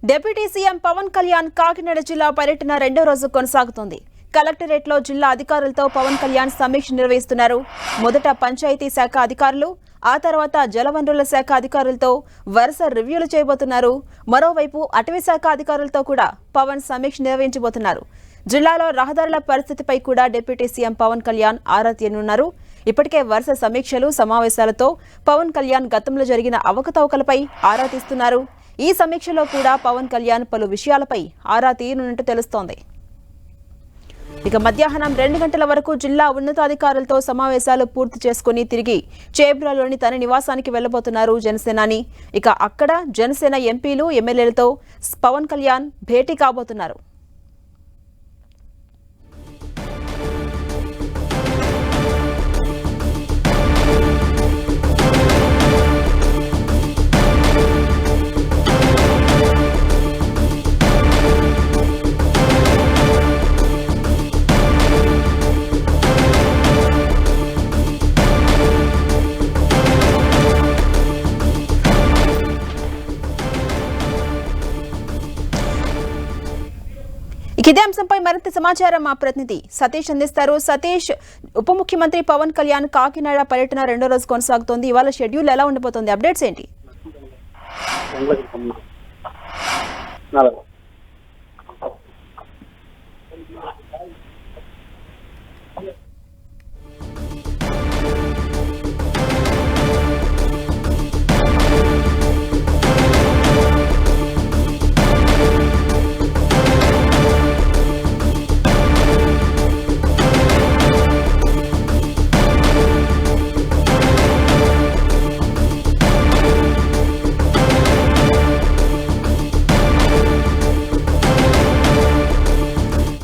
Deputy CM Pawan Kalyan Kakinada జిల్లా పర్యటన రెండో రోజు కొనసాగుతోంది. కలెక్టరేట్లో జిల్లా అధికారులతో పవన్ కళ్యాణ్ సమీక్ష నిర్వహిస్తున్నారు. మొదట పంచాయతీ శాఖ అధికారులు, ఆ తర్వాత జలవనరుల శాఖ అధికారులతో వరుస రివ్యూలు చేయబోతున్నారు. మరోవైపు అటవీ శాఖ అధికారులతో కూడా పవన్ సమీక్ష నిర్వహించబోతున్నారు. జిల్లాలో రహదారుల పరిస్థితిపై కూడా డిప్యూటీ సీఎం పవన్ కళ్యాణ్ ఆరా తీయనున్నారు. ఇప్పటికే వరుస సమీక్షలు, సమావేశాలతో పవన్ కళ్యాణ్ గతంలో జరిగిన అవకతవకలపై ఆరా తీస్తున్నారు. ఈ సమీక్షలో కూడా పవన్ కళ్యాణ్ పలు విషయాలపై ఆరా తీయనున్నట్టు తెలుస్తోంది. ఇక మధ్యాహ్నం 2 గంటల వరకు జిల్లా ఉన్నతాధికారులతో సమావేశాలు పూర్తి చేసుకుని తిరిగి చేబ్రాలోని తన నివాసానికి వెళ్లబోతున్నారు జనసేనాని. ఇక అక్కడ జనసేన ఎంపీలు, ఎమ్మెల్యేలతో పవన్ కళ్యాణ్ భేటీ కాబోతున్నారు. ఇదే అంశంపై మరింత సమాచారం మా ప్రతినిధి సతీష్ అందిస్తారు. సతీష్, ఉప ముఖ్యమంత్రి పవన్ కళ్యాణ్ కాకినాడ పర్యటన రెండో రోజు కొనసాగుతోంది. ఇవాళ షెడ్యూల్ ఎలా ఉండబోతోంది? అప్డేట్స్ ఏంటి?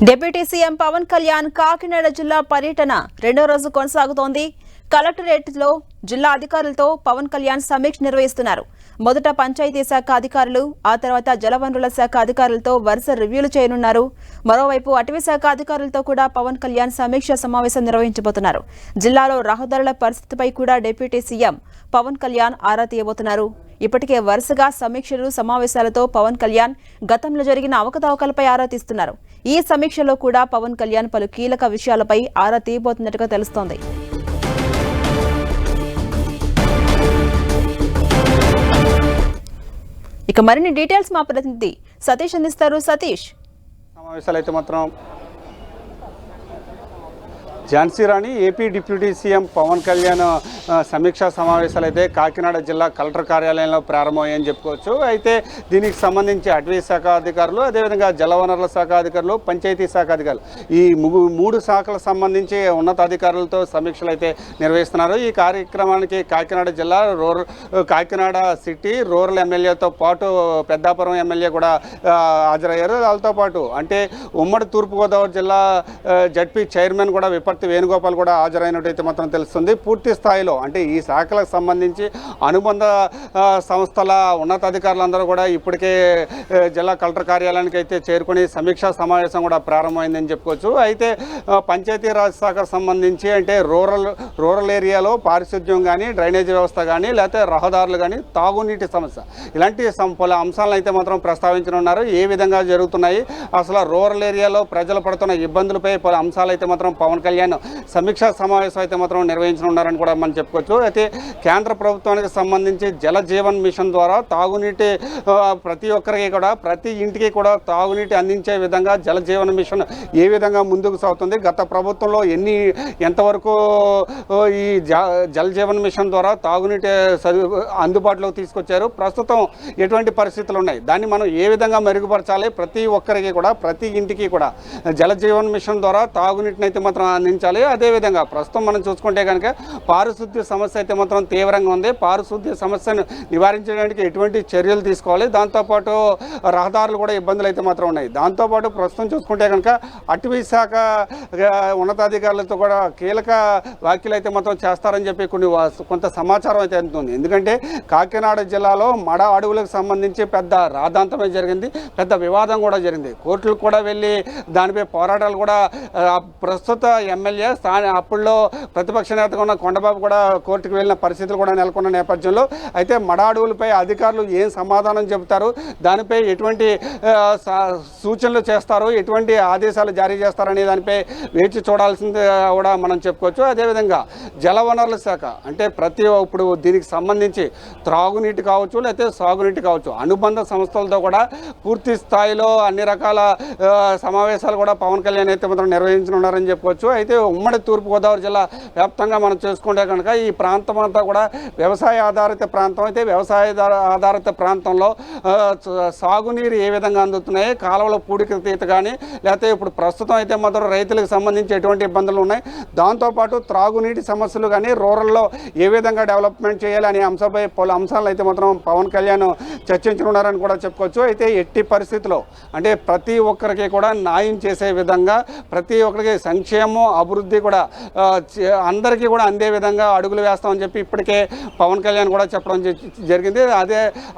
డిప్యూటీ సీఎం పవన్ కళ్యాణ్ కాకినాడ జిల్లా పర్యటన రెండో రోజు కొనసాగుతోంది. కలెక్టరేట్లో జిల్లా అధికారులతో పవన్ కళ్యాణ్ సమీక్ష నిర్వహిస్తున్నారు. మొదట పంచాయతీ శాఖ అధికారులు, ఆ తర్వాత జలవనరుల శాఖ అధికారులతో వరుస రివ్యూలు చేయనున్నారు. మరోవైపు అటవీ శాఖ అధికారులతో కూడా పవన్ కళ్యాణ్ సమీక్ష సమావేశం నిర్వహించబోతున్నారు. జిల్లాలో రహదారుల పరిస్థితిపై కూడా డిప్యూటీ సీఎం పవన్ కళ్యాణ్ ఆరా తీయబోతున్నారు. ఇప్పటికే వరుసగా సమీక్షలు, సమావేశాలతో పవన్ కళ్యాణ్ గతంలో జరిగిన అవకతవకలపై ఆరా తీస్తున్నారు. ఈ సమీక్షలో కూడా పవన్ కళ్యాణ్ పలు కీలక విషయాలపై ఆరా తీయబోతున్నట్టుగా తెలుస్తోంది. ఇక మరిన్ని డీటెయిల్స్ మా ప్రతినిధి సతీష్ అందిస్తారు. సతీష్, సమావేశాలు అయితే మాత్రం Jhansi Rani AP deputy CM Pawan Kalyan సమీక్షా సమావేశాలు అయితే కాకినాడ జిల్లా కలెక్టర్ కార్యాలయంలో ప్రారంభమయ్యాయని చెప్పుకోవచ్చు. అయితే దీనికి సంబంధించి అటవీ శాఖ అధికారులు, అదేవిధంగా జలవనరుల శాఖ అధికారులు, పంచాయతీ శాఖ అధికారులు, ఈ 3 శాఖలకు సంబంధించి ఉన్నతాధికారులతో సమీక్షలు అయితే నిర్వహిస్తున్నారు. ఈ కార్యక్రమానికి కాకినాడ జిల్లా కాకినాడ సిటీ రూరల్ ఎమ్మెల్యేతో పాటు పెద్దాపురం ఎమ్మెల్యే కూడా హాజరయ్యారు. వాళ్ళతో పాటు అంటే ఉమ్మడి తూర్పుగోదావరి జిల్లా జడ్పీ చైర్మన్ కూడా విపర్తి వేణుగోపాల్ కూడా హాజరైనట్టయితే మాత్రం తెలుస్తుంది. పూర్తి స్థాయిలో అంటే ఈ శాఖలకు సంబంధించి అనుబంధ సంస్థల ఉన్నతాధికారులందరూ కూడా ఇప్పటికే జిల్లా కలెక్టర్ కార్యాలయానికి అయితే చేరుకుని సమీక్షా సమావేశం కూడా ప్రారంభమైందని చెప్పుకోవచ్చు. అయితే పంచాయతీరాజ్ శాఖకు సంబంధించి అంటే రూరల్ ఏరియాలో పారిశుద్ధ్యం కానీ, డ్రైనేజీ వ్యవస్థ కానీ, లేకపోతే రహదారులు కానీ, తాగునీటి సమస్య, ఇలాంటి పలు అంశాలను అయితే మాత్రం ప్రస్తావించనున్నారు. ఏ విధంగా జరుగుతున్నాయి, అసలు రూరల్ ఏరియాలో ప్రజలు పడుతున్న ఇబ్బందులపై పలు అంశాలు అయితే మాత్రం పవన్ కళ్యాణ్ సమీక్షా సమావేశం అయితే మాత్రం నిర్వహించనున్నారని కూడా మనం చెప్పుకోవచ్చు. అయితే కేంద్ర ప్రభుత్వానికి సంబంధించి జల జీవన్ మిషన్ ద్వారా తాగునీటి ప్రతి ఒక్కరికి కూడా, ప్రతి ఇంటికి కూడా తాగునీటి అందించే విధంగా జల జీవన్ మిషన్ ఏ విధంగా ముందుకు సాగుతుంది, గత ప్రభుత్వంలో ఎంతవరకు ఈ జల జీవన్ మిషన్ ద్వారా తాగునీటి అందుబాటులోకి తీసుకొచ్చారు, ప్రస్తుతం ఎటువంటి పరిస్థితులు ఉన్నాయి, దాన్ని మనం ఏ విధంగా మెరుగుపరచాలి, ప్రతి ఒక్కరికి కూడా, ప్రతి ఇంటికి కూడా జల జీవన్ మిషన్ ద్వారా తాగునీటిని అయితే మాత్రం అందించాలి. అదేవిధంగా ప్రస్తుతం మనం చూసుకుంటే కనుక పారిశుద్ధ్య సమస్య అయితే మాత్రం తీవ్రంగా ఉంది. పారిశుద్ధ్య సమస్యను నివారించడానికి ఎటువంటి చర్యలు తీసుకోవాలి, దాంతోపాటు రహదారులు కూడా ఇబ్బందులు అయితే మాత్రం ఉన్నాయి. దాంతోపాటు ప్రస్తుతం చూసుకుంటే కనుక అటవీ శాఖ ఉన్నతాధికారులతో కూడా కీలక వ్యాఖ్యలు అయితే మాత్రం చేస్తారని చెప్పి కొంత సమాచారం అయితే అందుతుంది. ఎందుకంటే కాకినాడ జిల్లాలో మడ అడవులకు సంబంధించి పెద్ద రాద్ధాంతమే జరిగింది, పెద్ద వివాదం కూడా జరిగింది. కోర్టులకు కూడా వెళ్ళి దానిపై పోరాటాలు కూడా ప్రస్తుత ఎమ్మెల్యే అప్పుల్లో ప్రతిపక్ష నేతగా ఉన్న కొండబాబు కూడా కోర్టుకు వెళ్ళిన పరిస్థితులు కూడా నెలకొన్న నేపథ్యంలో అయితే మడ అడవులపై అధికారులు ఏం సమాధానం చెబుతారు, దానిపై ఎటువంటి సూచనలు చేస్తారు, ఎటువంటి ఆదేశాలు జారీ చేస్తారనే దానిపై వేచి చూడాల్సింది కూడా మనం చెప్పుకోవచ్చు. అదేవిధంగా జలవనరుల శాఖ అంటే ఇప్పుడు దీనికి సంబంధించి త్రాగునీటి కావచ్చు లేకపోతే సాగునీటి కావచ్చు అనుబంధ సంస్థలతో కూడా పూర్తి స్థాయిలో అన్ని రకాల సమావేశాలు కూడా పవన్ కళ్యాణ్ అయితే మాత్రం నిర్వహించనున్నారని చెప్పుకోవచ్చు. అయితే ఉమ్మడి తూర్పుగోదావరి జిల్లా వ్యాప్తంగా మనం చూసుకుంటే కనుక ఈ ప్రాంతం అంతా కూడా వ్యవసాయ ఆధారిత ప్రాంతం. అయితే వ్యవసాయ ఆధారిత ప్రాంతంలో సాగునీరు ఏ విధంగా అందుతున్నాయి, కాలువల పూడికతీత కానీ లేకపోతే ఇప్పుడు ప్రస్తుతం అయితే మాత్రం రైతులకు సంబంధించి ఎటువంటి ఇబ్బందులు ఉన్నాయి, దాంతోపాటు త్రాగునీటి సమస్యలు కానీ రూరల్లో ఏ విధంగా డెవలప్మెంట్ చేయాలి అనే అంశంపై పలు అంశాలను అయితే మాత్రం పవన్ కళ్యాణ్ చర్చించనున్నారని కూడా చెప్పుకోవచ్చు. అయితే ఎట్టి పరిస్థితిలో అంటే ప్రతి ఒక్కరికి కూడా న్యాయం చేసే విధంగా, ప్రతి ఒక్కరికి సంక్షేమం అభివృద్ధి కూడా అందరికీ కూడా అందే విధంగా అడుగులు వేస్తామని చెప్పి ఇప్పటికే పవన్ కళ్యాణ్ కూడా చెప్పడం జరిగింది.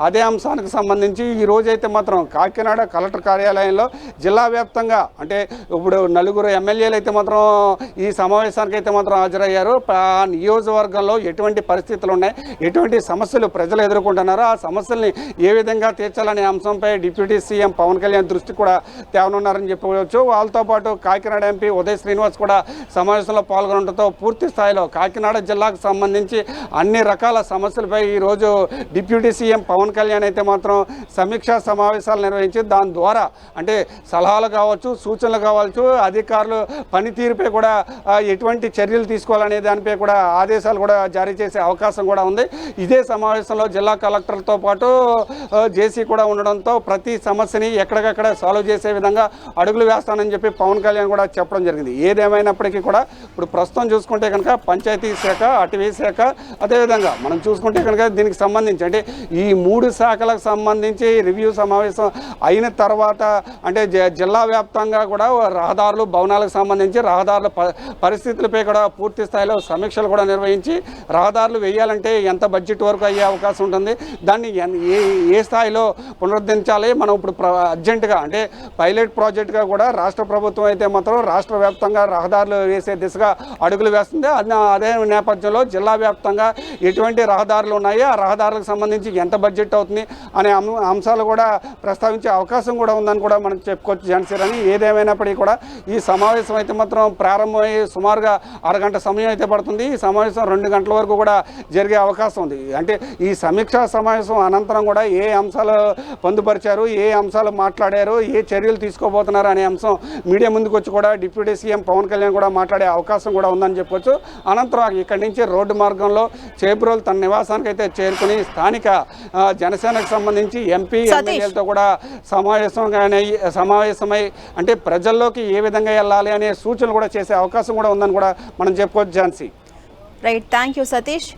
అదే అంశానికి సంబంధించి ఈ రోజైతే మాత్రం కాకినాడ కలెక్టర్ కార్యాలయంలో జిల్లా వ్యాప్తంగా అంటే ఇప్పుడు 4 ఎమ్మెల్యేలు అయితే మాత్రం ఈ సమావేశానికి అయితే మాత్రం హాజరయ్యారు. నియోజకవర్గంలో ఎటువంటి పరిస్థితులు ఉన్నాయి, ఎటువంటి సమస్యలు ప్రజలు ఎదుర్కొంటున్నారో ఆ సమస్యల్ని ఏ విధంగా తీర్చాలనే అంశంపై డిప్యూటీ సీఎం పవన్ కళ్యాణ్ దృష్టి కూడా తేవనున్నారని చెప్పవచ్చు. వాళ్ళతో పాటు కాకినాడ ఎంపీ ఉదయ్ శ్రీనివాస్ కూడా సమావేశంలో పాల్గొనడంతో పూర్తి స్థాయిలో కాకినాడ జిల్లాకు సంబంధించి అన్ని రకాల సమస్యలపై ఈరోజు డిప్యూటీ సీఎం పవన్ కళ్యాణ్ అయితే మాత్రం సమీక్షా సమావేశాలు నిర్వహించి దాని ద్వారా అంటే సలహాలు కావచ్చు, సూచనలు కావచ్చు, అధికారులు పనితీరుపై కూడా ఎటువంటి చర్యలు తీసుకోవాలనే దానిపై కూడా ఆదేశాలు కూడా జారీ చేసే అవకాశం కూడా ఉంది. ఇదే సమావేశంలో జిల్లా కలెక్టర్లతో పాటు జేసీ కూడా ఉండడంతో ప్రతి సమస్యని ఎక్కడికక్కడ సాల్వ్ చేసే విధంగా అడుగులు వేస్తానని చెప్పి పవన్ కళ్యాణ్ కూడా చెప్పడం జరిగింది. ఏదేమైనప్పటికీ కూడా ఇప్పుడు ప్రస్తుతం చూసుకుంటే కనుక పంచాయతీ శాఖ, అటవీ శాఖ, అదేవిధంగా మనం చూసుకుంటే కనుక దీనికి సంబంధించి అంటే ఈ 3 శాఖలకు సంబంధించి రివ్యూ సమావేశం అయిన తర్వాత అంటే జిల్లా వ్యాప్తంగా కూడా రహదారులు, భవనాలకు సంబంధించి రహదారుల పరిస్థితులపై కూడా పూర్తి స్థాయిలో సమీక్షలు కూడా నిర్వహించి రహదారులు వేయాలంటే ఎంత బడ్జెట్ వరకు అయ్యే అవకాశం ఉంటుంది, దాన్ని ఏ స్థాయిలో పునరుద్ధరించాలి, మనం ఇప్పుడు అర్జెంటుగా అంటే పైలట్ ప్రాజెక్టుగా కూడా రాష్ట్ర ప్రభుత్వం అయితే మాత్రం రాష్ట్ర వ్యాప్తంగా రహదారులు వేసే దిశగా అడుగులు వేస్తుంది. అదే నేపథ్యంలో జిల్లా వ్యాప్తంగా ఎటువంటి రహదారులు ఉన్నాయి, ఆ రహదారులకు సంబంధించి ఎంత బడ్జెట్ అవుతుంది అనే అంశాలు కూడా ప్రస్తావించే అవకాశం కూడా ఉందని కూడా మనం చెప్పుకోవచ్చు జాన్సీర్ అని. ఏదేమైనప్పటికీ కూడా ఈ సమావేశం అయితే మాత్రం ప్రారంభమై సుమారుగా అరగంట సమయం అయితే పడుతుంది. ఈ సమావేశం 2 గంటల వరకు కూడా జరిగే అవకాశం ఉంది. అంటే ఈ సమీక్షా సమావేశం అనంతరం కూడా ఏ అంశాలు పొందుపరిచారు, ఏ అంశాలు మాట్లాడారు, ఏ చర్యలు తీసుకోబోతున్నారు అనే అంశం మీడియా ముందుకు వచ్చి కూడా డిప్యూటీ సీఎం పవన్ కళ్యాణ్ కూడా మాట్లాడే అవకాశం కూడా ఉందని చెప్పొచ్చు. అనంతరం ఇక్కడి నుంచి రోడ్డు మార్గంలో చేబ్రోలు తన నివాసానికి అయితే చేరుకుని స్థానిక జనసేనకు సంబంధించి ఎంపీ ఎమ్మెల్యేలతో కూడా సమావేశమై అంటే ప్రజల్లోకి ఏ విధంగా వెళ్ళాలి అనే సూచనలు కూడా చేసే అవకాశం కూడా ఉందని కూడా మనం చెప్పుకోవచ్చు Jhansi. Right, thank you Satish.